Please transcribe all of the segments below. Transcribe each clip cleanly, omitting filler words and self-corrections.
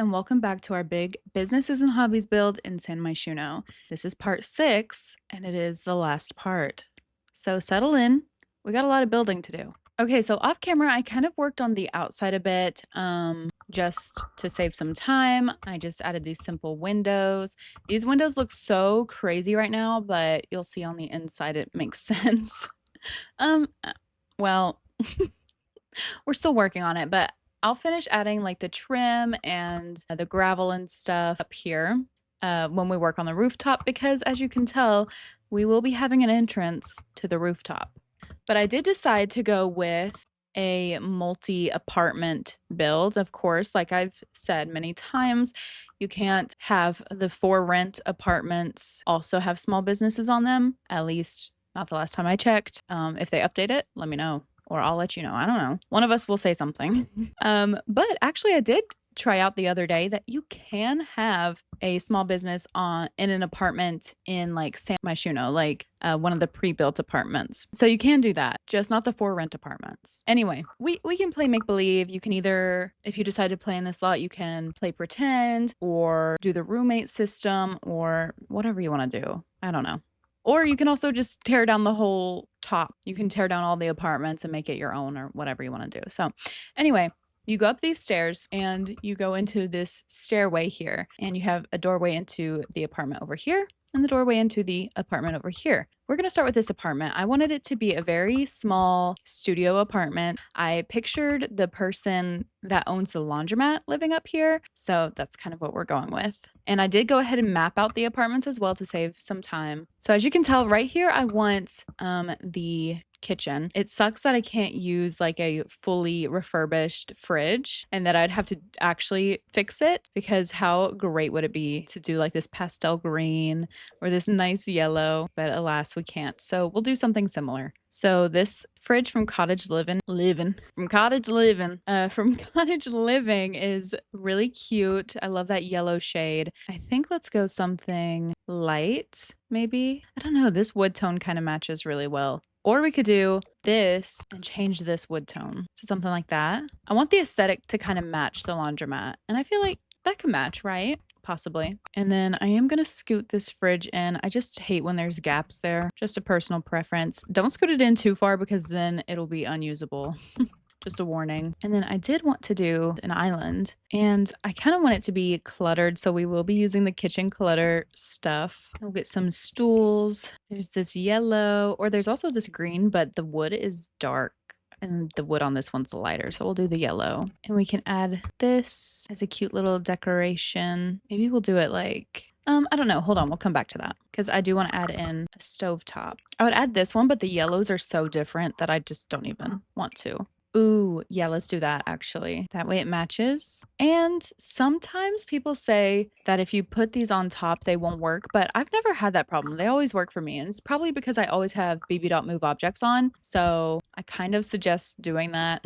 and welcome back to our big businesses and hobbies build in San Myshuno. This is part 6 and it is the last part. So settle in. We got a lot of building to do. Okay, so off camera I kind of worked on the outside a bit just to save some time. I just added these simple windows. These windows look so crazy right now, but you'll see on the inside it makes sense. Well, we're still working on it, but I'll finish adding like the trim and the gravel and stuff up here when we work on the rooftop, because as you can tell, we will be having an entrance to the rooftop. But I did decide to go with a multi-apartment build. Of course, like I've said many times, you can't have the for rent apartments also have small businesses on them, at least not the last time I checked. If they update it, let me know. Or I'll let you know. I don't know. One of us will say something. But actually I did try out the other day that you can have a small business in an apartment in like San Myshuno, like one of the pre-built apartments. So you can do that, just not the for rent apartments. Anyway, we can play make-believe. You can either, if you decide to play in this lot, you can play pretend or do the roommate system or whatever you want to do. I don't know. Or you can also just tear down the whole top. You can tear down all the apartments and make it your own or whatever you want to do. So anyway, you go up these stairs and you go into this stairway here, and you have a doorway into the apartment over here and the doorway into the apartment over here. We're going to start with this apartment. I wanted it to be a very small studio apartment. I pictured the person that owns the laundromat living up here, so that's kind of what we're going with. And I did go ahead and map out the apartments as well to save some time. So as you can tell right here, I want the kitchen. It sucks that I can't use like a fully refurbished fridge and that I'd have to actually fix it, because how great would it be to do like this pastel green or this nice yellow, but alas we can't. So we'll do something similar. So this fridge from Cottage Living is really cute. I love that yellow shade. I think let's go something light, maybe. I don't know, this wood tone kind of matches really well. Or we could do this and change this wood tone to something like that. I want the aesthetic to kind of match the laundromat, and I feel like that could match, right? Possibly. And then I am going to scoot this fridge in. I just hate when there's gaps there. Just a personal preference. Don't scoot it in too far because then it'll be unusable. Just a warning. And then I did want to do an island, and I kind of want it to be cluttered, so we will be using the kitchen clutter stuff. We'll get some stools. There's this yellow, or there's also this green, but the wood is dark and the wood on this one's lighter, so we'll do the yellow. And we can add this as a cute little decoration. Maybe we'll do it like I don't know. Hold on. We'll come back to that because I do want to add in a stovetop. I would add this one, but the yellows are so different that I just don't even want to. Ooh, yeah, let's do that actually. That way it matches. And sometimes people say that if you put these on top, they won't work, but I've never had that problem. They always work for me. And it's probably because I always have BB.move objects on. So I kind of suggest doing that.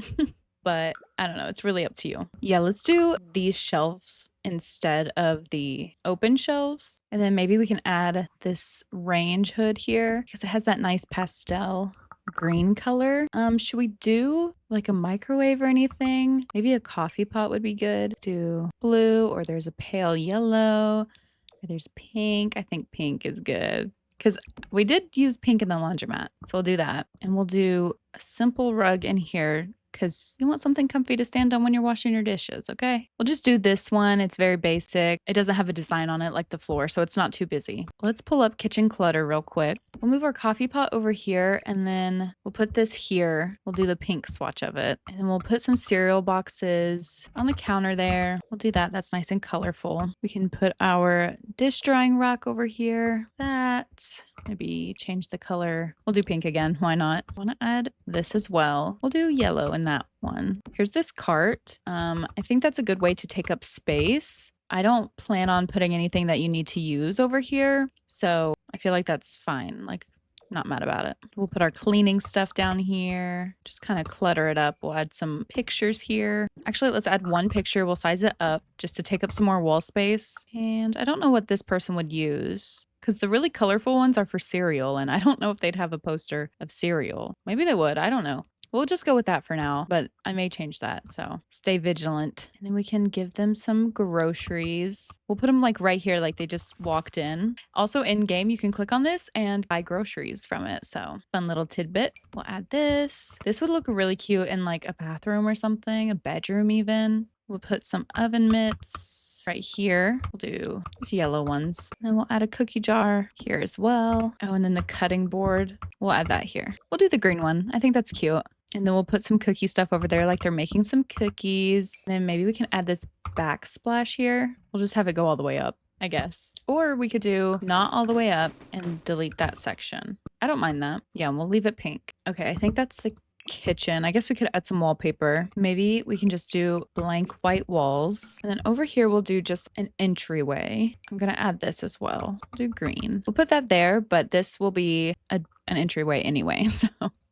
But I don't know, it's really up to you. Yeah, let's do these shelves instead of the open shelves. And then maybe we can add this range hood here because it has that nice pastel green color. Should we do like a microwave or anything? Maybe a coffee pot would be good. Do blue, or there's a pale yellow, or there's pink. I think pink is good because we did use pink in the laundromat. So we'll do that. And we'll do a simple rug in here because you want something comfy to stand on when you're washing your dishes, okay? We'll just do this one. It's very basic. It doesn't have a design on it like the floor, so it's not too busy. Let's pull up kitchen clutter real quick. We'll move our coffee pot over here, and then we'll put this here. We'll do the pink swatch of it. And then we'll put some cereal boxes on the counter there. We'll do that. That's nice and colorful. We can put our dish drying rack over here. That. Maybe change the color. We'll do pink again. Why not? I want to add this as well. We'll do yellow in that one. Here's this cart. I think that's a good way to take up space. I don't plan on putting anything that you need to use over here, so I feel like that's fine. Like, not mad about it. We'll put our cleaning stuff down here. Just kind of clutter it up. We'll add some pictures here. Actually, let's add one picture. We'll size it up just to take up some more wall space. And I don't know what this person would use, because the really colorful ones are for cereal, and I don't know if they'd have a poster of cereal. Maybe they would. I don't know. We'll just go with that for now, but I may change that. So stay vigilant. And then we can give them some groceries. We'll put them like right here, like they just walked in. Also in game, you can click on this and buy groceries from it. So fun little tidbit. We'll add this. This would look really cute in like a bathroom or something, a bedroom even. We'll put some oven mitts right here. We'll do these yellow ones. And then we'll add a cookie jar here as well. Oh, and then the cutting board. We'll add that here. We'll do the green one. I think that's cute. And then we'll put some cookie stuff over there like they're making some cookies. And then maybe we can add this backsplash here. We'll just have it go all the way up, I guess. Or we could do not all the way up and delete that section. I don't mind that. Yeah, and we'll leave it pink. Okay, I think that's the kitchen. I guess we could add some wallpaper. Maybe we can just do blank white walls. And then over here, we'll do just an entryway. I'm going to add this as well. Do green. We'll put that there, but this will be an entryway anyway. So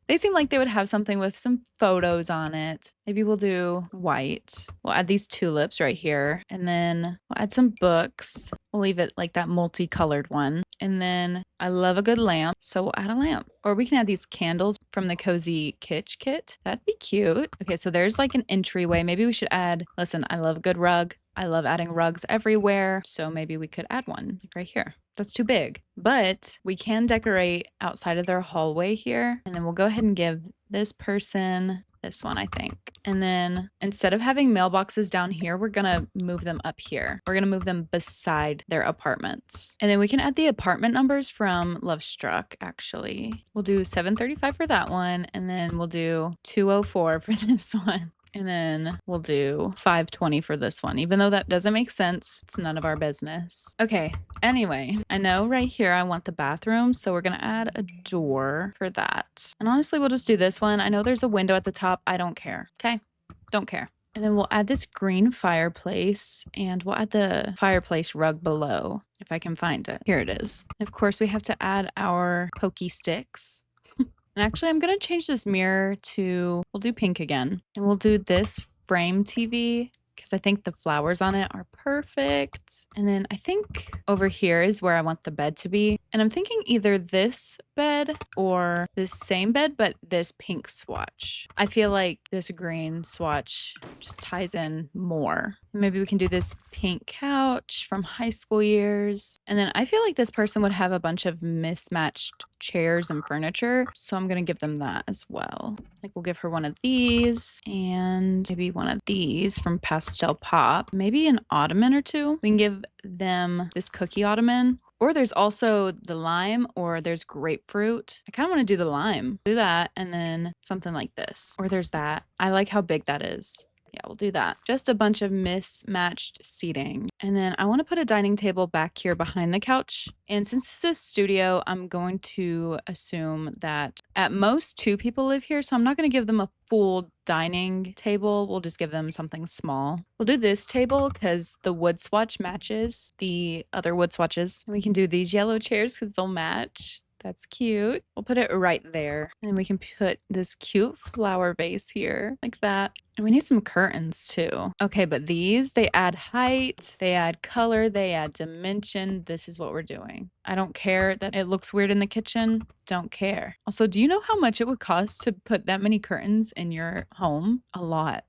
they seem like they would have something with some photos on it. Maybe we'll do white. We'll add these tulips right here. And then we'll add some books. We'll leave it like that multicolored one. And then I love a good lamp, so we'll add a lamp. Or we can add these candles from the Cozy Kitsch kit. That'd be cute. Okay, so there's like an entryway. Maybe we should add, listen, I love a good rug. I love adding rugs everywhere. So maybe we could add one like right here. That's too big, but we can decorate outside of their hallway here. And then we'll go ahead and give this person this one, I think. And then instead of having mailboxes down here, we're gonna move them up here. We're gonna move them beside their apartments. And then we can add the apartment numbers from Love Struck, actually. We'll do 735 for that one. And then we'll do 204 for this one. And then we'll do 520 for this one. Even though that doesn't make sense, it's none of our business. Okay, anyway, I know right here I want the bathroom, so we're gonna add a door for that. And honestly, we'll just do this one. I know there's a window at the top. I don't care, okay? Don't care. And then we'll add this green fireplace, and we'll add the fireplace rug below, if I can find it. Here it is. And of course, we have to add our pokey sticks. And actually, I'm going to change this mirror to, we'll do pink again. And we'll do this frame TV because I think the flowers on it are perfect. And then I think over here is where I want the bed to be. And I'm thinking either this bed or this same bed, but this pink swatch. I feel like this green swatch just ties in more. Maybe we can do this pink couch from high school years. And then I feel like this person would have a bunch of mismatched chairs and furniture. So I'm going to give them that as well. Like we'll give her one of these and maybe one of these from Pastel Pop. Maybe an ottoman or two. We can give them this cookie ottoman. Or there's also the lime or there's grapefruit. I kind of want to do the lime. Do that and then something like this. Or there's that. I like how big that is. Yeah, we'll do that. Just a bunch of mismatched seating. And then I want to put a dining table back here behind the couch. And since this is studio, I'm going to assume that at most 2 people live here. So I'm not going to give them a full dining table. We'll just give them something small. We'll do this table because the wood swatch matches the other wood swatches. And we can do these yellow chairs because they'll match. That's cute. We'll put it right there. And then we can put this cute flower vase here like that. And we need some curtains too. Okay, but these, they add height, they add color, they add dimension. This is what we're doing. I don't care that it looks weird in the kitchen. Don't care. Also, do you know how much it would cost to put that many curtains in your home? A lot.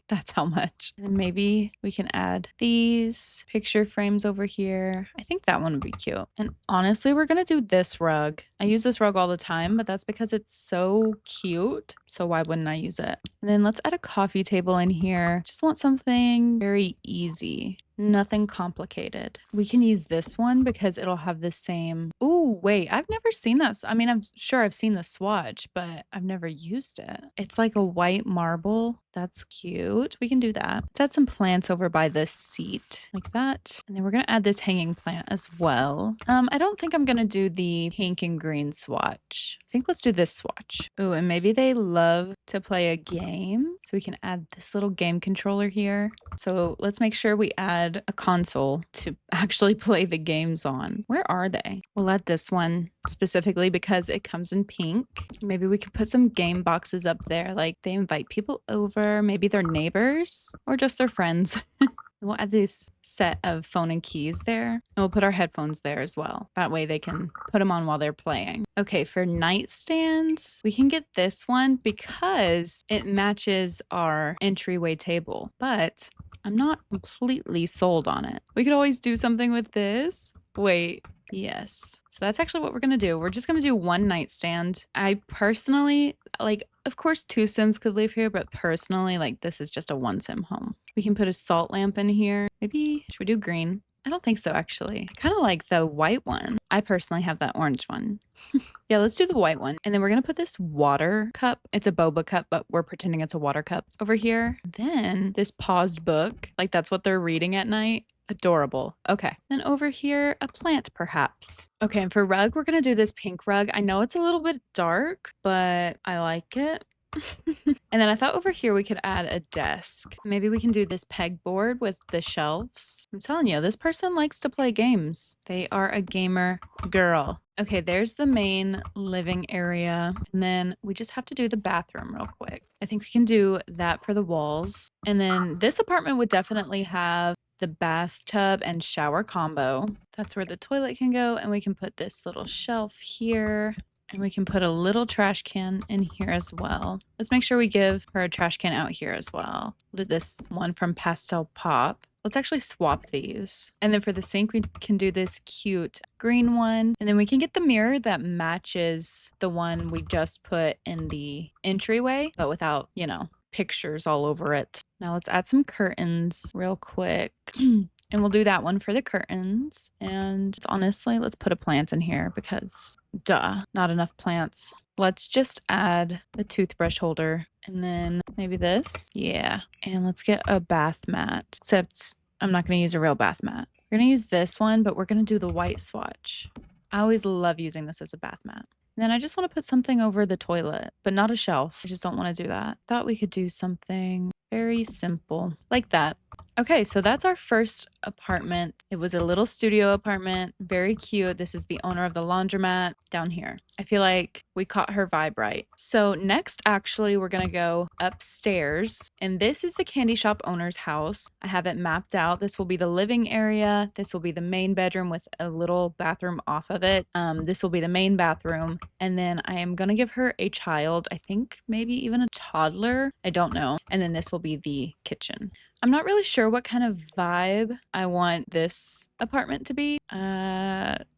That's how much. And then maybe we can add these picture frames over here. I think that one would be cute. And honestly, we're going to do this rug. I use this rug all the time, but that's because it's so cute. So why wouldn't I use it? And then let's add a coffee table in here. Just want something very easy. Nothing complicated. We can use this one because it'll have the same. Ooh, wait, I've never seen that. I mean, I'm sure I've seen the swatch, but I've never used it. It's like a white marble. That's cute. We can do that. Let's add some plants over by this seat like that. And then we're going to add this hanging plant as well. I don't think I'm going to do the pink and green swatch. I think let's do this swatch. Ooh, and maybe they love to play a game. So we can add this little game controller here. So let's make sure we add a console to actually play the games on. Where are they? We'll add this one specifically because it comes in pink. Maybe we could put some game boxes up there. Like they invite people over, maybe their neighbors or just their friends. We'll add this set of phone and keys there, and we'll put our headphones there as well. That way they can put them on while they're playing. Okay, for nightstands, we can get this one because it matches our entryway table, but I'm not completely sold on it. We could always do something with this. Wait, yes. So that's actually what we're gonna do. We're just gonna do one nightstand. I personally, like, of course 2 Sims could live here, but personally, like, this is just a 1 Sim home. We can put a salt lamp in here. Maybe, should we do green? I don't think so, actually. I kind of like the white one. I personally have that orange one. Yeah, let's do the white one. And then we're going to put this water cup. It's a boba cup, but we're pretending it's a water cup over here. Then this paused book, like that's what they're reading at night. Adorable. Okay. Then over here, a plant perhaps. Okay, and for rug, we're going to do this pink rug. I know it's a little bit dark, but I like it. And then I thought over here we could add a desk. Maybe we can do this pegboard with the shelves. I'm telling you, this person likes to play games. They are a gamer girl. Okay, there's the main living area. And then we just have to do the bathroom real quick. I think we can do that for the walls. And then this apartment would definitely have the bathtub and shower combo. That's where the toilet can go. And we can put this little shelf here. And we can put a little trash can in here as well. Let's make sure we give her a trash can out here as well. We'll do this one from Pastel Pop. Let's actually swap these. And then for the sink, we can do this cute green one. And then we can get the mirror that matches the one we just put in the entryway, but without, you know, pictures all over it. Now let's add some curtains real quick. And we'll do that one for the curtains. And honestly, let's put a plant in here because duh, not enough plants. Let's just add the toothbrush holder and then maybe this. Yeah. And let's get a bath mat, except I'm not going to use a real bath mat. We're going to use this one, but we're going to do the white swatch. I always love using this as a bath mat. And then I just want to put something over the toilet, but not a shelf. I just don't want to do that. Thought we could do something very simple like that. Okay, so that's our first apartment. It was a little studio apartment, very cute. This is the owner of the laundromat down here. I feel like we caught her vibe right. So next, actually, we're gonna go upstairs, and this is the candy shop owner's house. I have it mapped out. This will be the living area. This will be the main bedroom with a little bathroom off of it. This will be the main bathroom, and then I am gonna give her a child, I think maybe even a toddler. I don't know. And then this will be the kitchen. I'm not really sure what kind of vibe I want this apartment to be.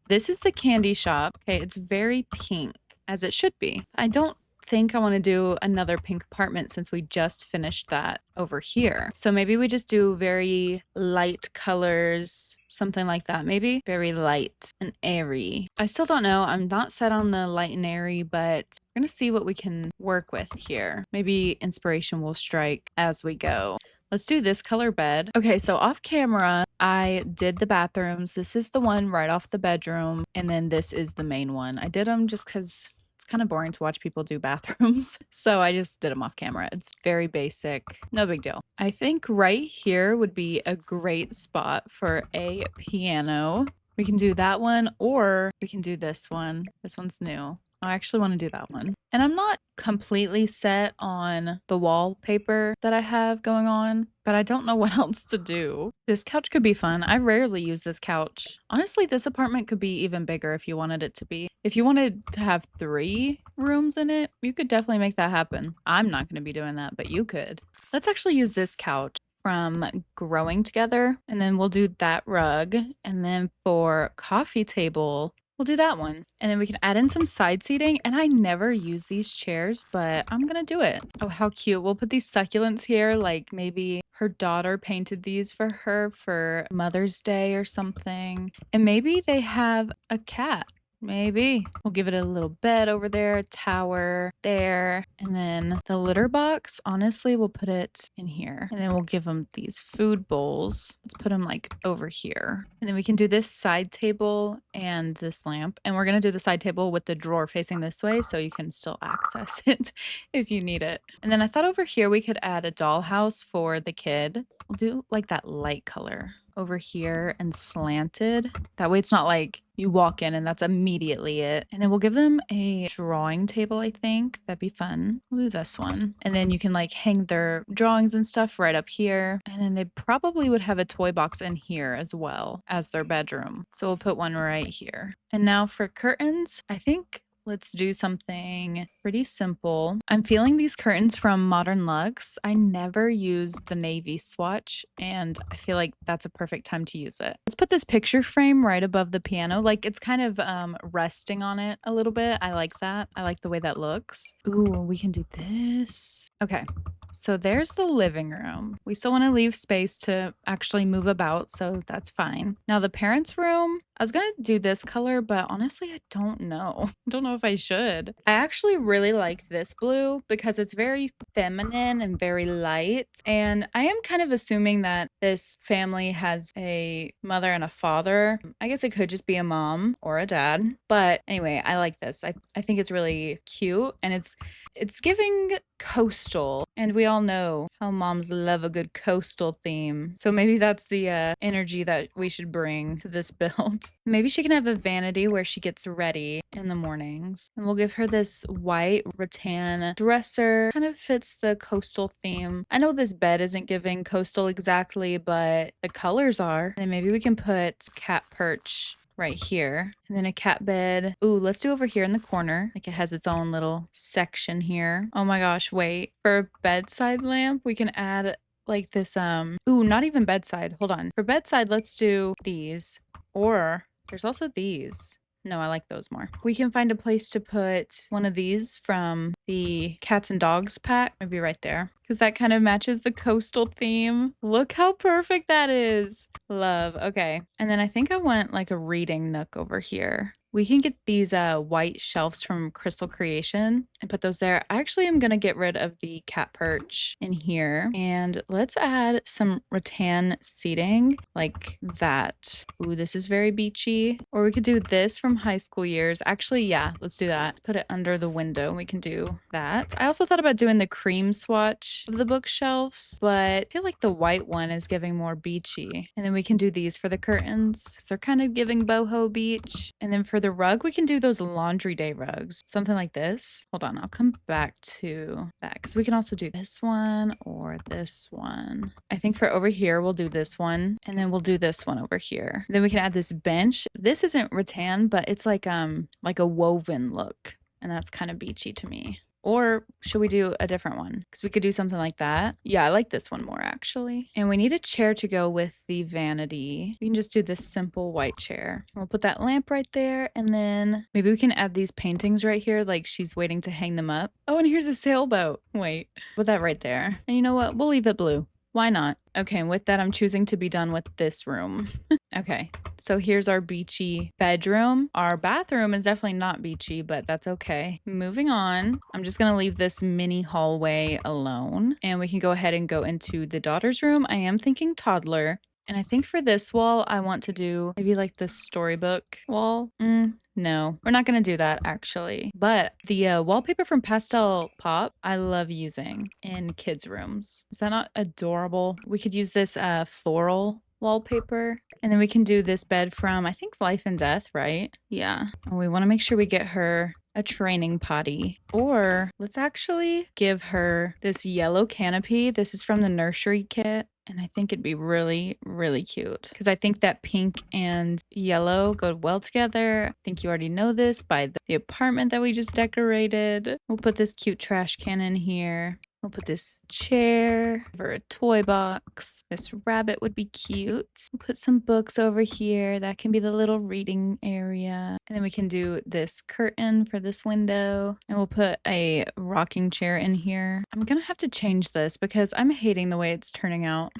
This is the candy shop. Okay, it's very pink, as it should be. I don't think I want to do another pink apartment since we just finished that over here. So maybe we just do very light colors, something like that. Maybe very light and airy. I still don't know. I'm not set on the light and airy, but we're going to see what we can work with here. Maybe inspiration will strike as we go. Let's do this color bed. Okay, so off camera, I did the bathrooms. This is the one right off the bedroom. And then this is the main one. I did them just because it's kind of boring to watch people do bathrooms. So I just did them off camera. It's very basic. No big deal. I think right here would be a great spot for a piano. We can do that one or we can do this one. This one's new. I actually want to do that one. And I'm not completely set on the wallpaper that I have going on, but I don't know what else to do. This couch could be fun. I rarely use this couch. Honestly, this apartment could be even bigger if you wanted it to be. If you wanted to have 3 rooms in it, you could definitely make that happen. I'm not going to be doing that, but you could. Let's actually use this couch from Growing Together, and then we'll do that rug. And then for coffee table, we'll do that one. And then we can add in some side seating. And I never use these chairs, but I'm gonna do it. Oh, how cute. We'll put these succulents here. Like maybe her daughter painted these for her for Mother's Day or something. And maybe they have a cat. Maybe. We'll give it a little bed over there, a tower there, and then the litter box, honestly, we'll put it in here. And then we'll give them these food bowls. Let's put them like over here. And then we can do this side table and this lamp. And we're going to do the side table with the drawer facing this way so you can still access it if you need it. And then I thought over here we could add a dollhouse for the kid. We'll do like that light color. over here and slanted. That way it's not like you walk in and that's immediately it. And then we'll give them a drawing table, I think. That'd be fun. We'll do this one. And then you can like hang their drawings and stuff right up here. And then they probably would have a toy box in here as well as their bedroom. So we'll put one right here. And now for curtains, I think let's do something pretty simple. I'm feeling these curtains from Modern Luxe. I never use the navy swatch, and I feel like that's a perfect time to use it. Let's put this picture frame right above the piano. Like it's kind of resting on it a little bit. I like that. I like the way that looks. Ooh, we can do this. Okay. So there's the living room. We still want to leave space to actually move about, so that's fine. Now the parents' room, I was gonna do this color, but honestly, I don't know. I don't know if I should. I actually really like this blue because it's very feminine and very light. And I am kind of assuming that this family has a mother and a father. I guess it could just be a mom or a dad. But anyway, I like this. I think it's really cute and it's giving coastal, and we all know how moms love a good coastal theme. So maybe that's the energy that we should bring to this build. Maybe she can have a vanity where she gets ready in the mornings. And we'll give her this white rattan dresser. Kind of fits the coastal theme. I know this bed isn't giving coastal exactly, but the colors are. And maybe we can put cat perch right here. And then a cat bed. Ooh, let's do over here in the corner. Like it has its own little section here. Oh my gosh, wait. For a bedside lamp, we can add like this, ooh, not even bedside. Hold on. For bedside, let's do these. Or there's also these. No, I like those more. We can find a place to put one of these from the cats and dogs pack. Maybe right there. Because that kind of matches the coastal theme. Look how perfect that is. Love. Okay. And then I think I want like a reading nook over here. We can get these white shelves from Crystal Creation and put those there. I actually am going to get rid of the cat perch in here. And let's add some rattan seating like that. Ooh, this is very beachy. Or we could do this from high school years. Actually, yeah, let's do that. Put it under the window. We can do that. I also thought about doing the cream swatch of the bookshelves, but I feel like the white one is giving more beachy. And then we can do these for the curtains because they're kind of giving boho beach. And then for the rug, we can do those laundry day rugs. Something like this. Hold on, I'll come back to that because we can also do this one or this one. I think for over here, we'll do this one and then we'll do this one over here. Then we can add this bench. This isn't rattan, but it's like a woven look. And that's kind of beachy to me. Or should we do a different one? Because we could do something like that. Yeah, I like this one more actually. And we need a chair to go with the vanity. We can just do this simple white chair. We'll put that lamp right there. And then maybe we can add these paintings right here like she's waiting to hang them up. Oh, and here's a sailboat. Wait, put that right there. And you know what? We'll leave it blue. Why not? Okay, and with that, I'm choosing to be done with this room. Okay, so here's our beachy bedroom. Our bathroom is definitely not beachy, but that's okay. Moving on, I'm just gonna leave this mini hallway alone, and we can go ahead and go into the daughter's room. I am thinking toddler. And I think for this wall, I want to do maybe like the storybook wall. No, we're not going to do that actually. But the wallpaper from Pastel Pop, I love using in kids' rooms. Is that not adorable? We could use this floral wallpaper. And then we can do this bed from, I think, Life and Death, right? Yeah. And we want to make sure we get her a training potty. Or let's actually give her this yellow canopy. This is from the nursery kit. And I think it'd be really, really cute because I think that pink and yellow go well together. I think you already know this by the apartment that we just decorated. We'll put this cute trash can in here. We'll put this chair for a toy box. This rabbit would be cute. We'll put some books over here. That can be the little reading area. And then we can do this curtain for this window. And we'll put a rocking chair in here. I'm gonna have to change this because I'm hating the way it's turning out.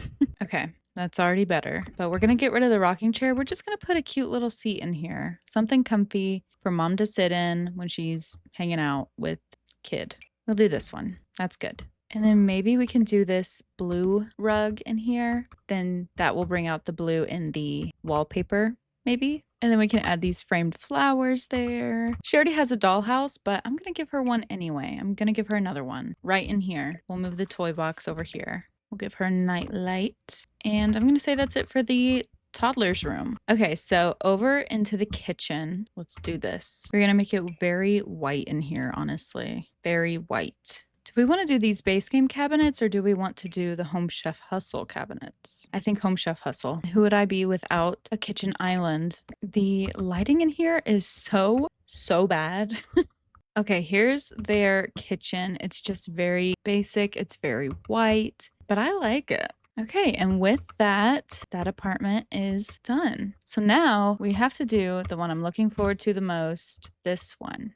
Okay. That's already better. But we're going to get rid of the rocking chair. We're just going to put a cute little seat in here. Something comfy for mom to sit in when she's hanging out with kid. We'll do this one. That's good. And then maybe we can do this blue rug in here. Then that will bring out the blue in the wallpaper, maybe. And then we can add these framed flowers there. She already has a dollhouse, but I'm going to give her one anyway. I'm going to give her another one right in here. We'll move the toy box over here. We'll give her a night light. And I'm going to say that's it for the toddler's room. Okay, so over into the kitchen. Let's do this. We're going to make it very white in here, honestly. Very white. Do we want to do these base game cabinets or do we want to do the Home Chef Hustle cabinets? I think Home Chef Hustle. Who would I be without a kitchen island? The lighting in here is so bad. Okay, here's their kitchen. It's just very basic. It's very white, but I like it. Okay, and with that, that apartment is done. So now we have to do the one I'm looking forward to the most, this one.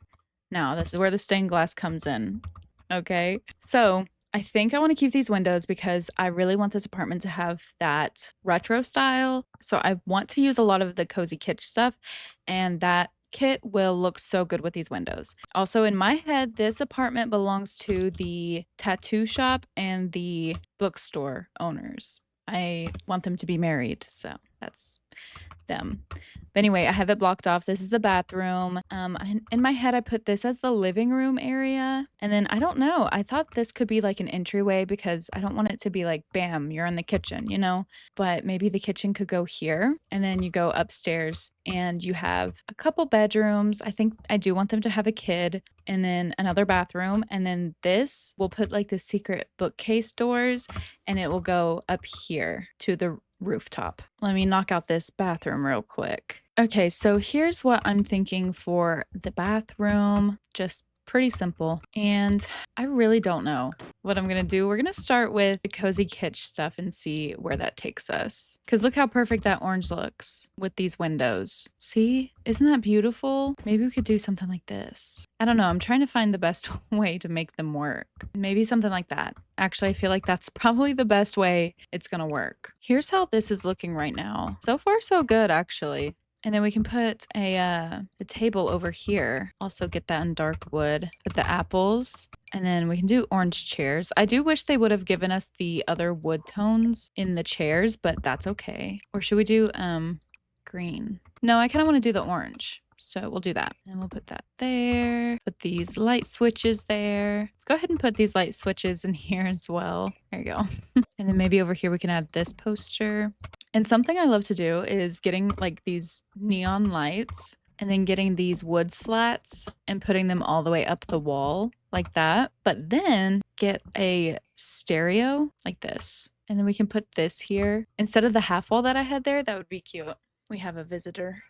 Now, this is where the stained glass comes in. Okay, so I think I want to keep these windows because I really want this apartment to have that retro style. So I want to use a lot of the cozy kitsch stuff, and that kit will look so good with these windows. Also, in my head, this apartment belongs to the tattoo shop and the bookstore owners. I want them to be married, so that's them. But anyway, I have it blocked off. This is the bathroom. In my head, I put this as the living room area. And then I don't know. I thought this could be like an entryway because I don't want it to be like, bam, you're in the kitchen, you know? But maybe the kitchen could go here. And then you go upstairs and you have a couple bedrooms. I think I do want them to have a kid. And then another bathroom. And then this will put like the secret bookcase doors and it will go up here to the rooftop. Let me knock out this bathroom real quick. Okay, so here's what I'm thinking for the bathroom. Just pretty simple. And I really don't know what I'm gonna do. We're gonna start with the cozy kitsch stuff and see where that takes us. Because look how perfect that orange looks with these windows. See? Isn't that beautiful? Maybe we could do something like this. I don't know. I'm trying to find the best way to make them work. Maybe something like that. Actually, I feel like that's probably the best way it's gonna work. Here's how this is looking right now. So far, so good, actually. And then we can put a table over here. Also get that in dark wood. Put the apples. And then we can do orange chairs. I do wish they would have given us the other wood tones in the chairs, but that's okay. Or should we do green? No, I kind of want to do the orange. So we'll do that. And we'll put that there. Put these light switches there. Let's go ahead and put these light switches in here as well. There you go. And then maybe over here we can add this poster. And something I love to do is getting like these neon lights and then getting these wood slats and putting them all the way up the wall like that. But then get a stereo like this. And then we can put this here. Instead of the half wall that I had there, that would be cute. We have a visitor.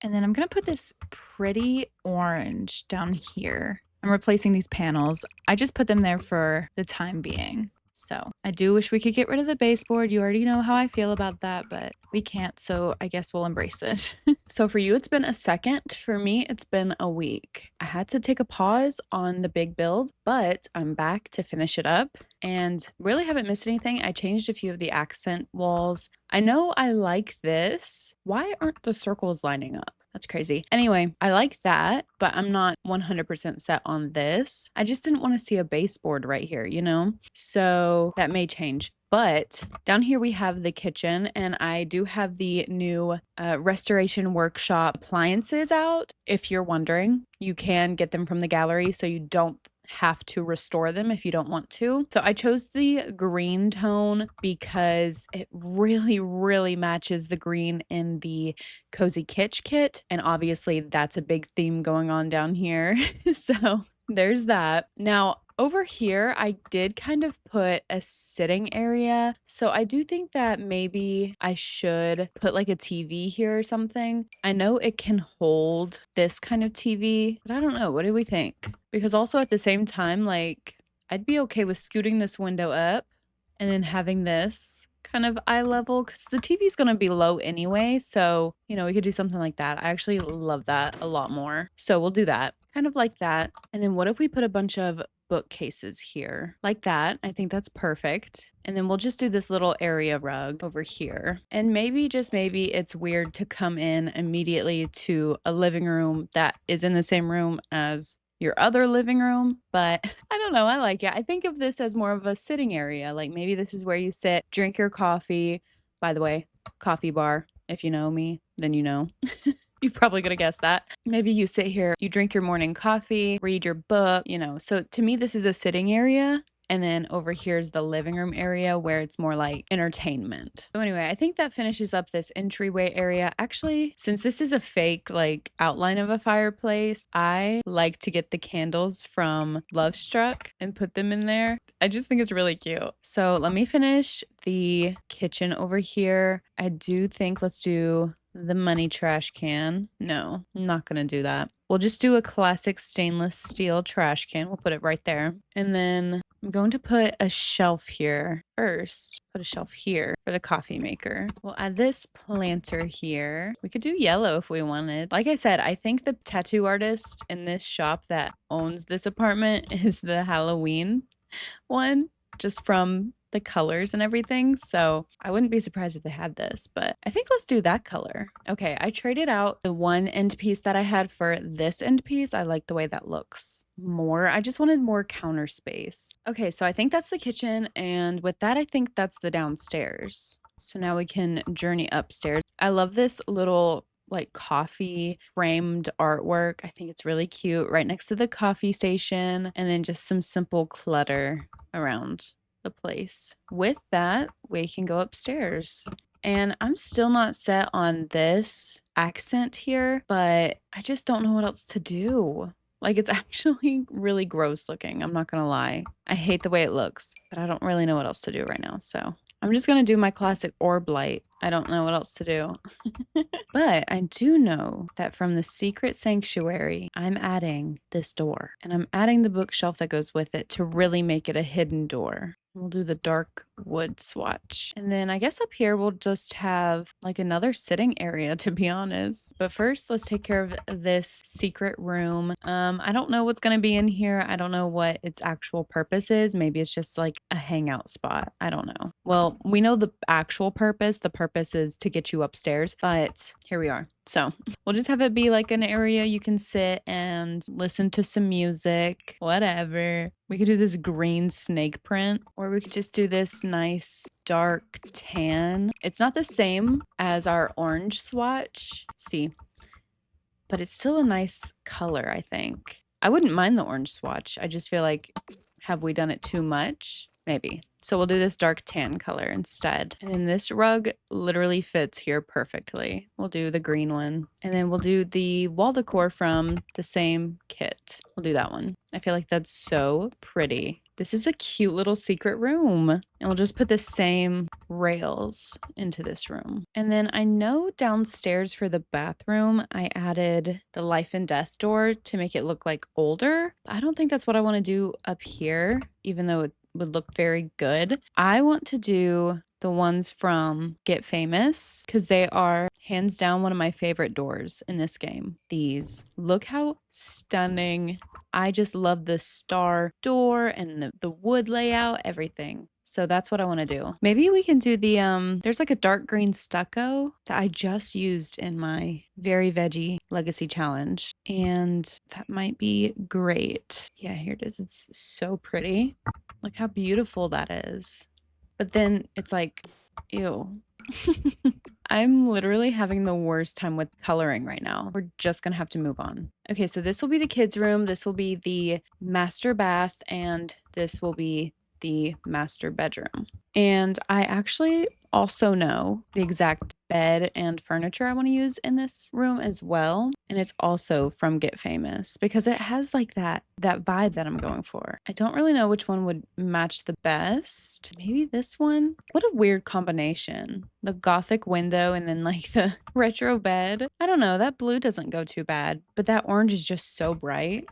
And then I'm going to put this pretty orange down here. I'm replacing these panels. I just put them there for the time being. So I do wish we could get rid of the baseboard. You already know how I feel about that, but we can't. So I guess we'll embrace it. So for you, it's been a second. For me, it's been a week. I had to take a pause on the big build, but I'm back to finish it up and really haven't missed anything. I changed a few of the accent walls. I know I like this. Why aren't the circles lining up? That's crazy. Anyway, I like that, but I'm not 100% set on this. I just didn't want to see a baseboard right here, you know? So that may change. But down here we have the kitchen and I do have the new restoration workshop appliances out. If you're wondering, you can get them from the gallery so you don't have to restore them if you don't want to. So I chose the green tone because it really matches the green in the cozy kitsch kit. And obviously that's a big theme going on down here. So there's that. Now, over here, I did kind of put a sitting area. So I do think that maybe I should put like a TV here or something. I know it can hold this kind of TV, but I don't know. What do we think? Because also at the same time, like I'd be okay with scooting this window up and then having this kind of eye level because the TV's going to be low anyway. So, you know, we could do something like that. I actually love that a lot more. So we'll do that kind of like that. And then what if we put a bunch of bookcases here like that? I think that's perfect. And then we'll just do this little area rug over here. And maybe, just maybe, it's weird to come in immediately to a living room that is in the same room as your other living room, but I don't know. I like it. I think of this as more of a sitting area. Like maybe this is where you sit, drink your coffee. By the way, coffee bar. If you know me, then you know. You're probably gonna guess that. Maybe you sit here, you drink your morning coffee, read your book, you know. So to me, this is a sitting area. And then over here is the living room area where it's more like entertainment. So anyway, I think that finishes up this entryway area. Actually, since this is a fake like outline of a fireplace, I like to get the candles from Love Struck and put them in there. I just think it's really cute. So let me finish the kitchen over here. I do think let's do the money trash can. No, I'm not gonna do that. We'll just do a classic stainless steel trash can. We'll put it right there. And then I'm going to put a shelf here first. Put a shelf here for the coffee maker. We'll add this planter here. We could do yellow if we wanted. Like I said, I think the tattoo artist in this shop that owns this apartment is the Halloween one, just from the colors and everything. So I wouldn't be surprised if they had this, but I think let's do that color. Okay, I traded out the one end piece that I had for this end piece. I like the way that looks more. I just wanted more counter space. Okay, so I think that's the kitchen, and with that, I think that's the downstairs. So now we can journey upstairs. I love this little like coffee framed artwork. I think it's really cute right next to the coffee station, and then just some simple clutter around the place. With that, we can go upstairs. And I'm still not set on this accent here, but I just don't know what else to do. Like, it's actually really gross looking. I'm not gonna lie. I hate the way it looks, but I don't really know what else to do right now. So I'm just gonna do my classic orb light. I don't know what else to do. But I do know that from the secret sanctuary, I'm adding this door. And I'm adding the bookshelf that goes with it to really make it a hidden door. We'll do the dark wood swatch. And then I guess up here we'll just have like another sitting area, to be honest. But first, let's take care of this secret room. I don't know what's gonna be in here. I don't know what its actual purpose is. Maybe it's just like a hangout spot. I don't know. Well, we know the actual purpose. The purpose is to get you upstairs, but here we are. So we'll just have it be like an area you can sit and listen to some music, whatever. We could do this green snake print, or we could just do this nice dark tan. It's not the same as our orange swatch, see, but it's still a nice color, I think. I wouldn't mind the orange swatch. I just feel like, have we done it too much? Maybe. So we'll do this dark tan color instead. And then this rug literally fits here perfectly. We'll do the green one. And then we'll do the wall decor from the same kit. We'll do that one. I feel like that's so pretty. This is a cute little secret room. And we'll just put the same rails into this room. And then I know downstairs for the bathroom, I added the life and death door to make it look like older. I don't think that's what I want to do up here, even though it would look very good. I want to do the ones from Get Famous because they are hands down one of my favorite doors in this game. These. Look how stunning. I just love the star door and the wood layout, everything. So that's what I want to do. Maybe we can do the, there's like a dark green stucco that I just used in my Very Veggie Legacy Challenge. And that might be great. Yeah, here it is. It's so pretty. Look how beautiful that is. But then it's like, ew. I'm literally having the worst time with coloring right now. We're just gonna have to move on. Okay, so this will be the kids' room. This will be the master bath, and this will be the master bedroom. And I actually also know the exact bed and furniture I want to use in this room as well. And it's also from Get Famous because it has like that vibe that I'm going for. I don't really know which one would match the best. Maybe this one? What a weird combination. The gothic window and then like the retro bed. I don't know. That blue doesn't go too bad, but that orange is just so bright.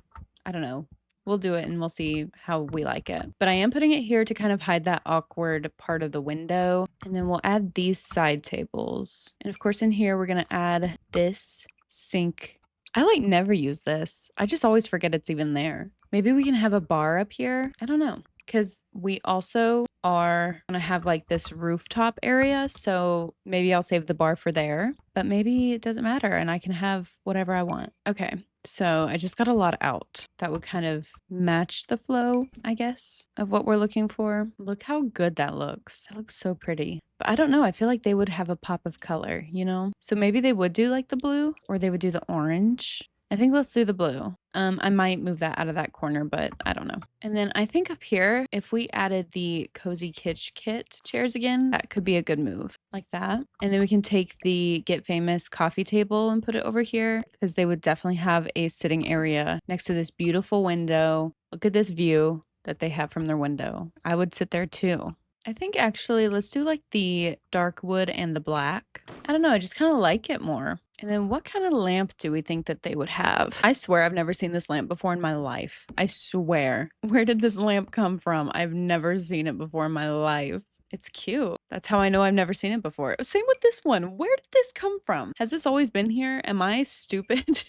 I don't know. We'll do it and we'll see how we like it. But I am putting it here to kind of hide that awkward part of the window. And then we'll add these side tables. And of course in here, we're going to add this sink. I like never use this. I just always forget it's even there. Maybe we can have a bar up here. I don't know. Because we also are going to have like this rooftop area. So maybe I'll save the bar for there. But maybe it doesn't matter and I can have whatever I want. Okay. So I just got a lot out that would kind of match the flow, I guess, of what we're looking for. Look how good that looks. That looks so pretty. But I don't know. I feel like they would have a pop of color, you know? So maybe they would do like the blue or they would do the orange. I think let's do the blue. I might move that out of that corner, but I don't know. And then I think up here, if we added the Cozy Kitsch Kit chairs again, that could be a good move, like that. And then we can take the Get Famous coffee table and put it over here, because they would definitely have a sitting area next to this beautiful window. Look at this view that they have from their window. I would sit there too. I think actually let's do like the dark wood and the black. I don't know, I just kind of like it more. And then what kind of lamp do we think that they would have? I swear I've never seen this lamp before in my life. I swear. Where did this lamp come from? I've never seen it before in my life. It's cute. That's how I know I've never seen it before. Same with this one. Where did this come from? Has this always been here? Am I stupid?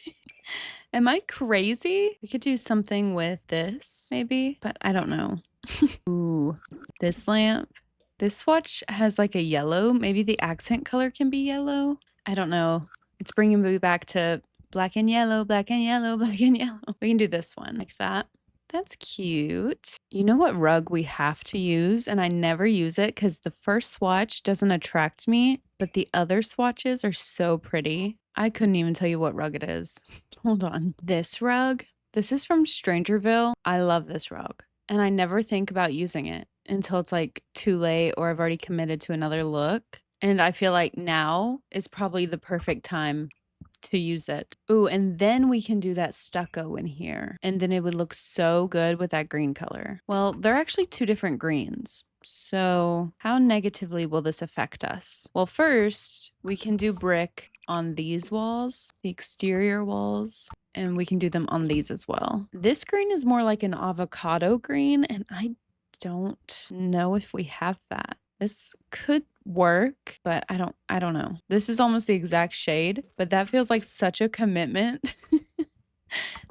Am I crazy? We could do something with this, maybe, but I don't know. Ooh, this lamp. This swatch has like a yellow. Maybe the accent color can be yellow. I don't know. It's bringing me back to black and yellow, black and yellow, black and yellow. We can do this one like that. That's cute. You know what rug we have to use? And I never use it because the first swatch doesn't attract me, but the other swatches are so pretty. I couldn't even tell you what rug it is. Hold on. This rug, this is from Strangerville. I love this rug. And I never think about using it until it's like too late or I've already committed to another look. And I feel like now is probably the perfect time to use it. Ooh, and then we can do that stucco in here. And then it would look so good with that green color. Well, they're actually two different greens. So how negatively will this affect us? Well, first, we can do brick on these walls, the exterior walls, and we can do them on these as well. This green is more like an avocado green, and I don't know if we have that. This could work, but I don't know. This is almost the exact shade, but that feels like such a commitment.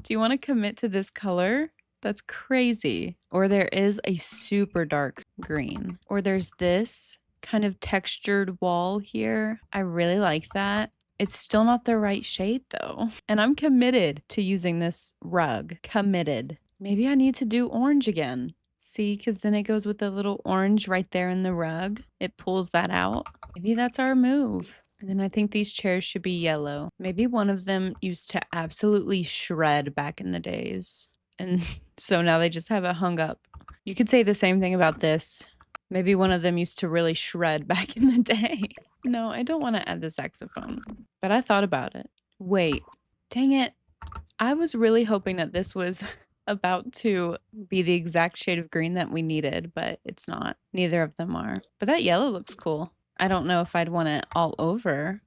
Do you want to commit to this color? That's crazy. Or there is a super dark green. Or there's this kind of textured wall here. I really like that. It's still not the right shade though. And I'm committed to using this rug. Committed. Maybe I need to do orange again. See, because then it goes with the little orange right there in the rug. It pulls that out. Maybe that's our move. And then I think these chairs should be yellow. Maybe one of them used to absolutely shred back in the days. And so now they just have it hung up. You could say the same thing about this. Maybe one of them used to really shred back in the day. No, I don't want to add the saxophone. But I thought about it. Wait, dang it. I was really hoping that this was about to be the exact shade of green that we needed, but it's not. Neither of them are. But that yellow looks cool. I don't know if I'd want it all over,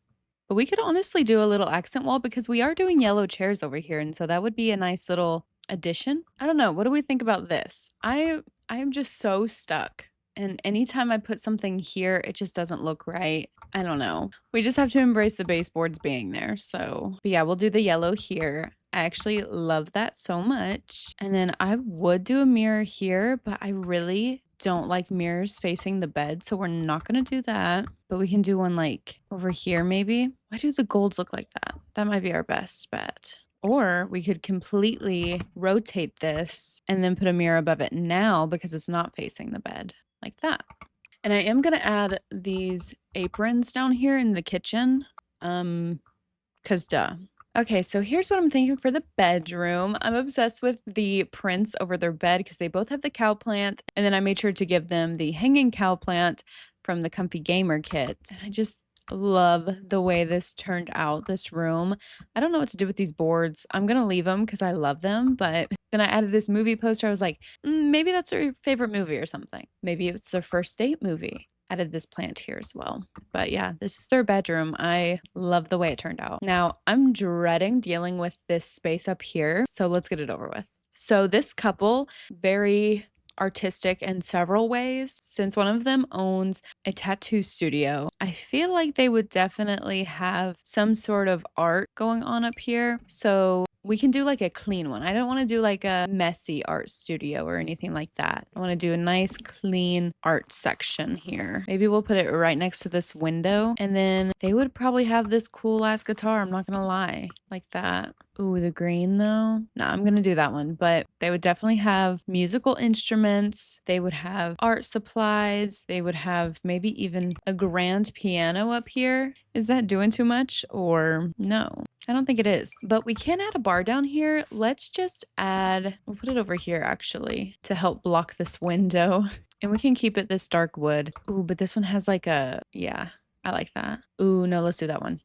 but we could honestly do a little accent wall because we are doing yellow chairs over here, and so that would be a nice little addition. I don't know. What do we think about this? I am just so stuck. And anytime I put something here, it just doesn't look right. I don't know. We just have to embrace the baseboards being there. So, but yeah, we'll do the yellow here. I actually love that so much. And then I would do a mirror here, but I really don't like mirrors facing the bed. So we're not going to do that. But we can do one like over here maybe. Why do the golds look like that? That might be our best bet. Or we could completely rotate this and then put a mirror above it now because it's not facing the bed. Like that. And I am going to add these aprons down here in the kitchen. Cause duh. Okay, so here's what I'm thinking for the bedroom. I'm obsessed with the prints over their bed because they both have the cow plant. And then I made sure to give them the hanging cow plant from the Comfy Gamer kit. And I just love the way this turned out, this room. I don't know what to do with these boards. I'm gonna leave them because I love them, but then I added this movie poster. I was like, maybe that's their favorite movie or something. Maybe it's their first date movie. Added this plant here as well. But yeah, this is their bedroom. I love the way it turned out. Now, I'm dreading dealing with this space up here, so let's get it over with. So this couple, very artistic in several ways. Since one of them owns a tattoo studio, I feel like they would definitely have some sort of art going on up here. So we can do like a clean one. I don't want to do like a messy art studio or anything like that. I want to do a nice clean art section here. Maybe we'll put it right next to this window, and then they would probably have this cool ass guitar. I'm not gonna lie. like that. Ooh, the green though. No, I'm gonna do that one. But they would definitely have musical instruments. They would have art supplies. They would have maybe even a grand piano up here. Is that doing too much or no? I don't think it is. But we can add a bar down here. Let's just add, we'll put it over here actually to help block this window. And we can keep it this dark wood. Ooh, but this one has like a, yeah, I like that. Ooh, no, let's do that one.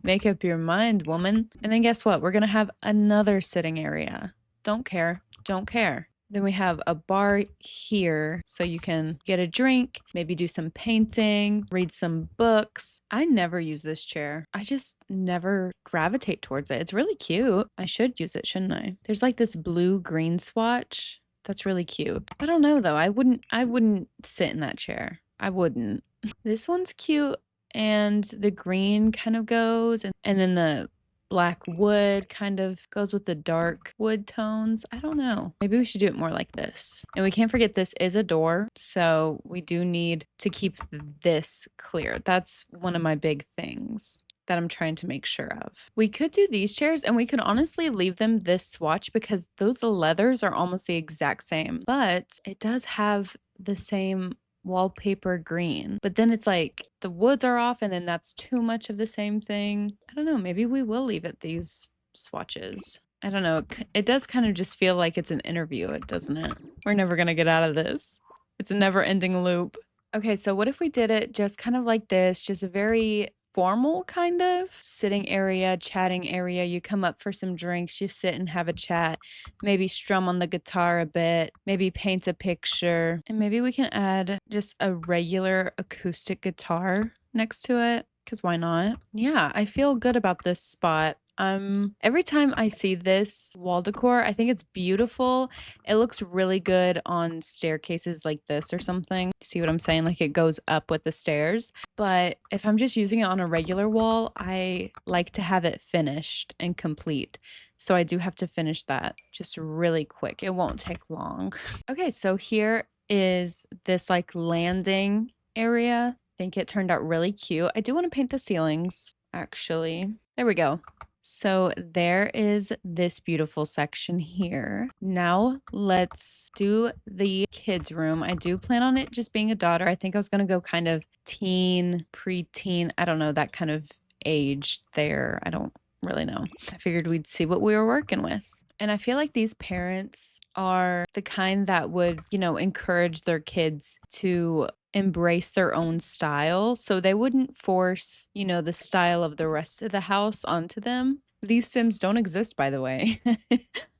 Make up your mind, woman. And then guess what? We're going to have another sitting area. Don't care. Don't care. Then we have a bar here so you can get a drink, maybe do some painting, read some books. I never use this chair. I just never gravitate towards it. It's really cute. I should use it, shouldn't I? There's like this blue-green swatch. That's really cute. I don't know though. I wouldn't sit in that chair. I wouldn't. This one's cute and the green kind of goes and then the black wood kind of goes with the dark wood tones. I don't know. Maybe we should do it more like this. And we can't forget this is a door, so we do need to keep this clear. That's one of my big things that I'm trying to make sure of. We could do these chairs and we could honestly leave them this swatch because those leathers are almost the exact same, but it does have the same wallpaper green. But then it's like the woods are off and then that's too much of the same thing. I don't know. Maybe we will leave it these swatches. I don't know. It does kind of just feel like it's an interview, doesn't it? We're never going to get out of this. It's a never ending loop. Okay, so what if we did it just kind of like this, just a very formal kind of sitting area, chatting area. You come up for some drinks, you sit and have a chat, maybe strum on the guitar a bit, maybe paint a picture, and maybe we can add just a regular acoustic guitar next to it, because why not? Yeah, I feel good about this spot. Every time I see this wall decor, I think it's beautiful. It looks really good on staircases like this or something. See what I'm saying? Like it goes up with the stairs. But if I'm just using it on a regular wall, I like to have it finished and complete. So I do have to finish that just really quick. It won't take long. Okay, so here is this like landing area. I think it turned out really cute. I do want to paint the ceilings, actually. There we go. So there is this beautiful section here. Now let's do the kids' room. I do plan on it just being a daughter. I think I was going to go kind of teen, preteen, I don't know, that kind of age there. I don't really know. I figured we'd see what we were working with. And I feel like these parents are the kind that would, you know, encourage their kids to embrace their own style. So they wouldn't force, you know, the style of the rest of the house onto them. These Sims don't exist, by the way.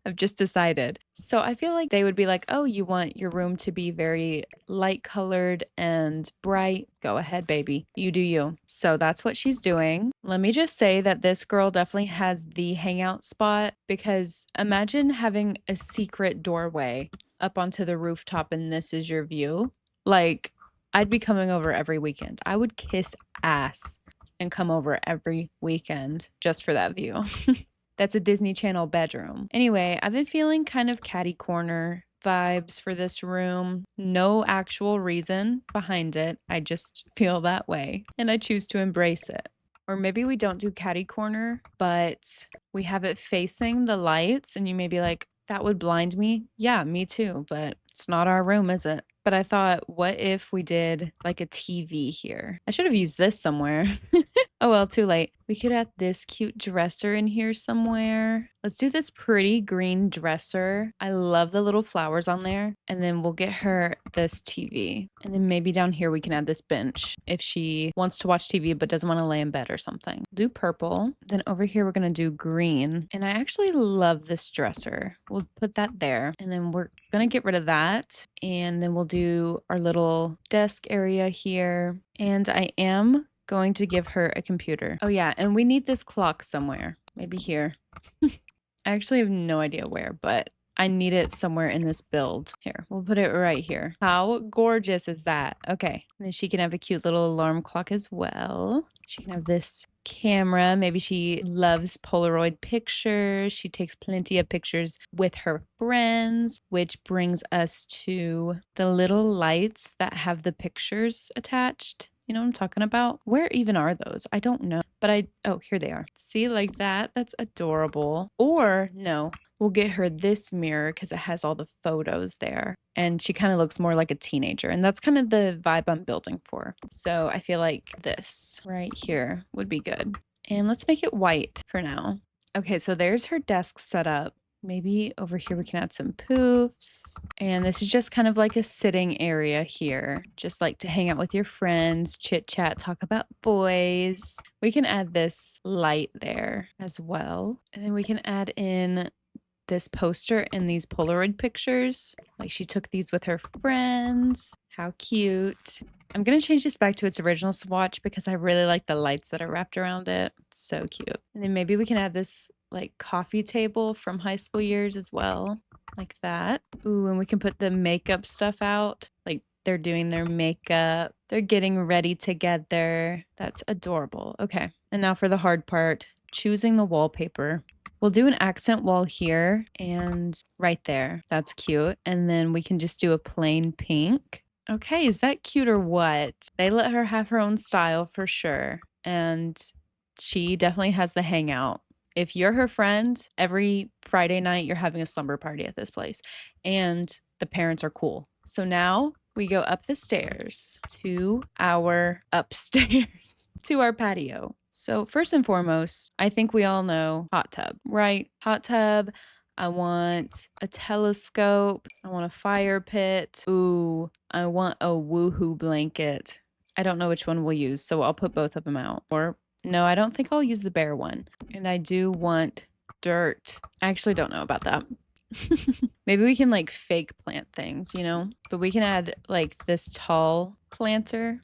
I've just decided. So I feel like they would be like, oh, you want your room to be very light colored and bright? Go ahead, baby. You do you. So that's what she's doing. Let me just say that this girl definitely has the hangout spot because imagine having a secret doorway up onto the rooftop and this is your view. Like, I'd be coming over every weekend. I would kiss ass and come over every weekend just for that view. That's a Disney Channel bedroom. Anyway, I've been feeling kind of catty corner vibes for this room. No actual reason behind it. I just feel that way and I choose to embrace it. Or maybe we don't do catty corner, but we have it facing the lights and you may be like, that would blind me. Yeah, me too, but it's not our room, is it? But I thought, what if we did like a TV here? I should have used this somewhere. Oh well, too late. We could add this cute dresser in here somewhere. Let's do this pretty green dresser. I love the little flowers on there. And then we'll get her this TV. And then maybe down here we can add this bench if she wants to watch TV but doesn't want to lay in bed or something. Do purple. Then over here we're going to do green. And I actually love this dresser. We'll put that there. And then we're going to get rid of that. And then we'll do our little desk area here. And I am going to give her a computer. Oh yeah, and we need this clock somewhere. Maybe here. I actually have no idea where, but I need it somewhere in this build. Here, we'll put it right here. How gorgeous is that? Okay, and then she can have a cute little alarm clock as well. She can have this camera. Maybe she loves Polaroid pictures. She takes plenty of pictures with her friends, which brings us to the little lights that have the pictures attached. You know what I'm talking about? Where even are those? I don't know. But oh, here they are. See, like that? That's adorable. Or no, we'll get her this mirror because it has all the photos there. And she kind of looks more like a teenager. And that's kind of the vibe I'm building for. So I feel like this right here would be good. And let's make it white for now. Okay, so there's her desk set up. Maybe over here we can add some poofs. And this is just kind of like a sitting area here. Just like to hang out with your friends, chit chat, talk about boys. We can add this light there as well. And then we can add in this poster and these Polaroid pictures. Like she took these with her friends. How cute. I'm going to change this back to its original swatch because I really like the lights that are wrapped around it. So cute. And then maybe we can add this like coffee table from high school years as well. Like that. Ooh, and we can put the makeup stuff out. Like they're doing their makeup. They're getting ready together. That's adorable. Okay. And now for the hard part, choosing the wallpaper. We'll do an accent wall here and right there. That's cute. And then we can just do a plain pink. Okay, is that cute or what? They let her have her own style for sure. And she definitely has the hangout. If you're her friend, every Friday night you're having a slumber party at this place. And the parents are cool. So now we go up the stairs to our upstairs, to our patio. So first and foremost, I think we all know hot tub, right? Hot tub. I want a telescope. I want a fire pit. Ooh, I want a woohoo blanket. I don't know which one we'll use, so I'll put both of them out. Or no, I don't think I'll use the bear one. And I do want dirt. I actually don't know about that. Maybe we can like fake plant things, you know? But we can add like this tall planter.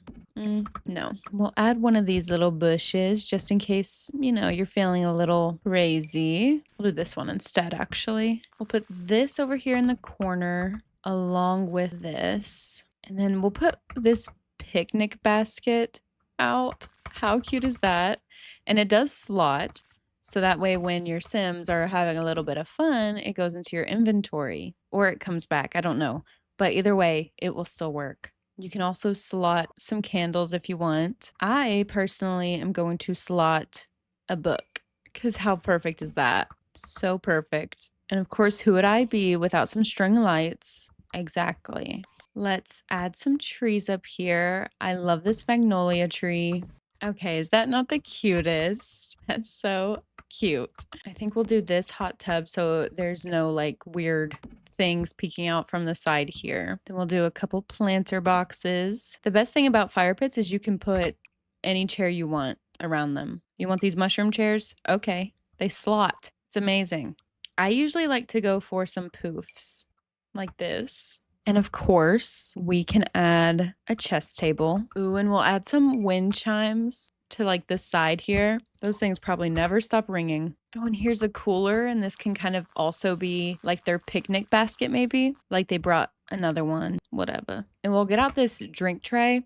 No. We'll add one of these little bushes just in case, you know, you're feeling a little crazy. We'll do this one instead, actually. We'll put this over here in the corner along with this. And then we'll put this picnic basket out. How cute is that? And it does slot. So that way when your Sims are having a little bit of fun, it goes into your inventory or it comes back. I don't know. But either way, it will still work. You can also slot some candles if you want. I personally am going to slot a book because how perfect is that? So perfect. And of course, who would I be without some string lights? Exactly. Let's add some trees up here. I love this magnolia tree. Okay, is that not the cutest? That's so cute. I think we'll do this hot tub so there's no like weird things peeking out from the side here. Then we'll do a couple planter boxes. The best thing about fire pits is you can put any chair you want around them. You want these mushroom chairs? Okay, they slot. It's amazing. I usually like to go for some poofs like this. And of course, we can add a chess table. Ooh, and we'll add some wind chimes to like the side here. Those things probably never stop ringing. Oh, and here's a cooler, and this can kind of also be like their picnic basket maybe. Like they brought another one, whatever. And we'll get out this drink tray,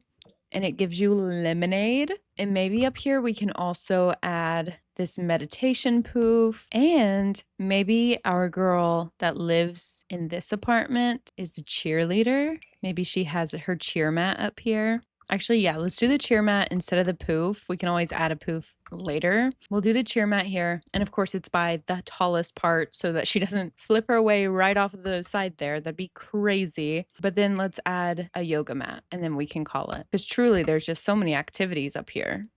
and it gives you lemonade. And maybe up here we can also add this meditation poof. And maybe our girl that lives in this apartment is the cheerleader. Maybe she has her cheer mat up here. Actually, yeah, let's do the cheer mat instead of the poof. We can always add a poof later. We'll do the cheer mat here. And of course, it's by the tallest part so that she doesn't flip her way right off the side there. That'd be crazy. But then let's add a yoga mat and then we can call it. Because truly, there's just so many activities up here.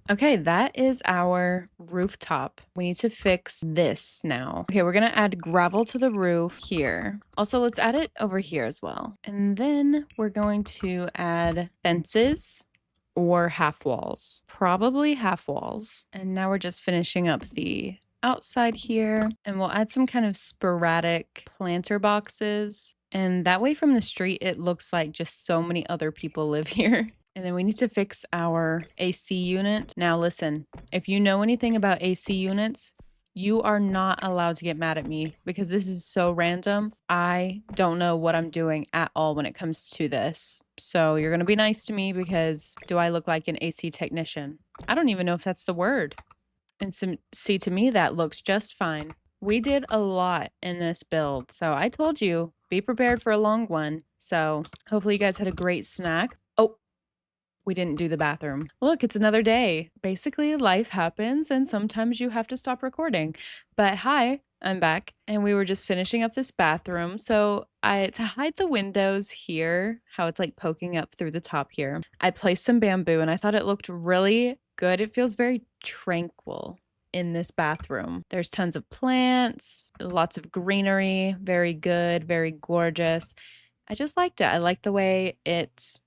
Okay, that is our rooftop. We need to fix this now. Okay, we're gonna add gravel to the roof here. Also, let's add it over here as well. And then we're going to add fences or half walls. Probably half walls. And now we're just finishing up the outside here. And we'll add some kind of sporadic planter boxes. And that way from the street, it looks like just so many other people live here. And then we need to fix our AC unit. Now listen, if you know anything about AC units, you are not allowed to get mad at me because this is so random. I don't know what I'm doing at all when it comes to this. So you're going to be nice to me because do I look like an AC technician? I don't even know if that's the word. And see, to me, that looks just fine. We did a lot in this build. So I told you, be prepared for a long one. So hopefully you guys had a great snack. Oh, we didn't do the bathroom. Look, it's another day. Basically, life happens and sometimes you have to stop recording. But hi, I'm back and we were just finishing up this bathroom. So to hide the windows here, how it's like poking up through the top here, I placed some bamboo and I thought it looked really good. It feels very tranquil in this bathroom. There's tons of plants, lots of greenery, very good, very gorgeous. I just liked it. I liked the way it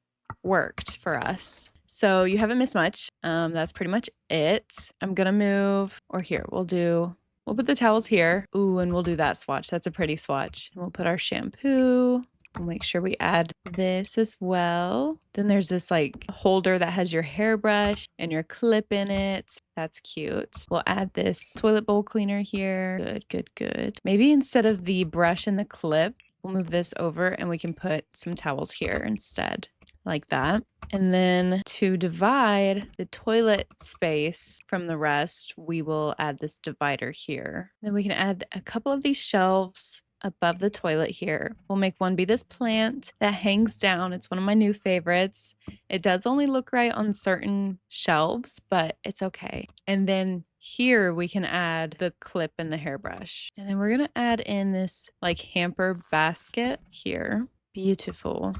worked for us. So you haven't missed much. That's pretty much it. I'm gonna move, or here, we'll put the towels here. Ooh, and we'll do that swatch. That's a pretty swatch. And we'll put our shampoo. We'll make sure we add this as well. Then there's this like holder that has your hairbrush and your clip in it. That's cute. We'll add this toilet bowl cleaner here. Good, good, good. Maybe instead of the brush and the clip, we'll move this over and we can put some towels here instead, like that. And then to divide the toilet space from the rest, we will add this divider here. Then we can add a couple of these shelves above the toilet here. We'll make one be this plant that hangs down. It's one of my new favorites. It does only look right on certain shelves, but it's okay. And then here we can add the clip and the hairbrush. And then we're gonna add in this like hamper basket here. Beautiful.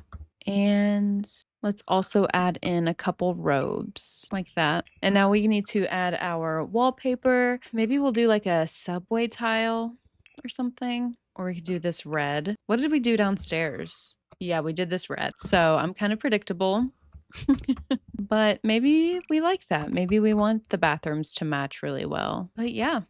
And let's also add in a couple robes like that. And now we need to add our wallpaper. Maybe we'll do like a subway tile or something. Or we could do this red. What did we do downstairs? Yeah, we did this red. So I'm kind of predictable. But maybe we like that. Maybe we want the bathrooms to match really well. But yeah,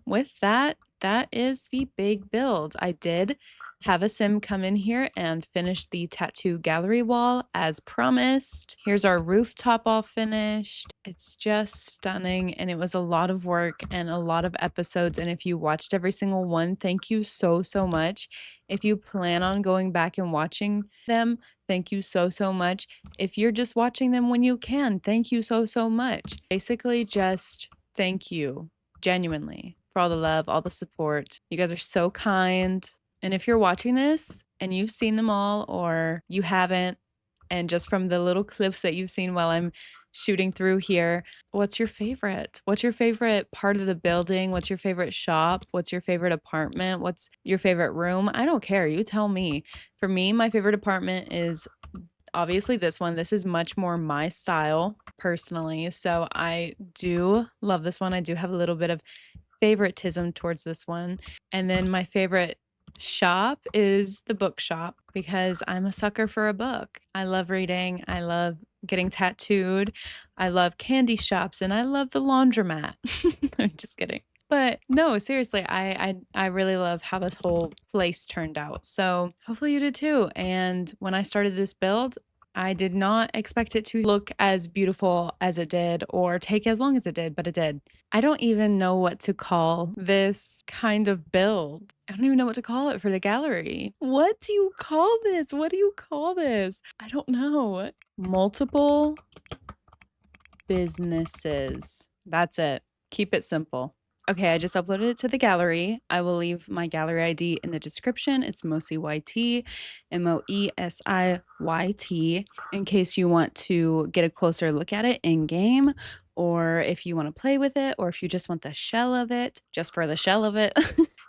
with that, that is the big build. I did have a sim come in here and finish the tattoo gallery wall as promised. Here's our rooftop all finished. It's just stunning and it was a lot of work and a lot of episodes. And if you watched every single one, thank you so, so much. If you plan on going back and watching them, thank you so, so much. If you're just watching them when you can, thank you so, so much. Basically, just thank you, genuinely, for all the love, all the support. You guys are so kind. And if you're watching this and you've seen them all or you haven't, and just from the little clips that you've seen while I'm shooting through here, what's your favorite? What's your favorite part of the building? What's your favorite shop? What's your favorite apartment? What's your favorite room? I don't care. You tell me. For me, my favorite apartment is obviously this one. This is much more my style personally. So I do love this one. I do have a little bit of favoritism towards this one. And then my favorite shop is the bookshop because I'm a sucker for a book. I love reading. I love getting tattooed. I love candy shops and I love the laundromat. I'm just kidding. But no, seriously, I really love how this whole place turned out. So hopefully you did too. And when I started this build, I did not expect it to look as beautiful as it did or take as long as it did, but it did. I don't even know what to call this kind of build. I don't even know what to call it for the gallery. What do you call this? What do you call this? I don't know. Multiple businesses. That's it. Keep it simple. Okay, I just uploaded it to the gallery. I will leave my gallery ID in the description. It's moesiYT, moesiYT, in case you want to get a closer look at it in game, or if you want to play with it, or if you just want the shell of it, just for the shell of it.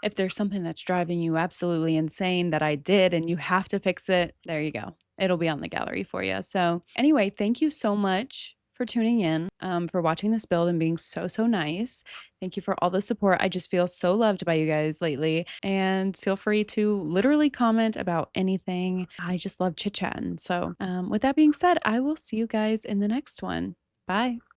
If there's something that's driving you absolutely insane that I did and you have to fix it, there you go. It'll be on the gallery for you. So anyway, thank you so much for tuning in, for watching this build and being so, so nice. Thank you for all the support. I just feel so loved by you guys lately. And feel free to literally comment about anything. I just love chit-chatting. So with that being said, I will see you guys in the next one. Bye.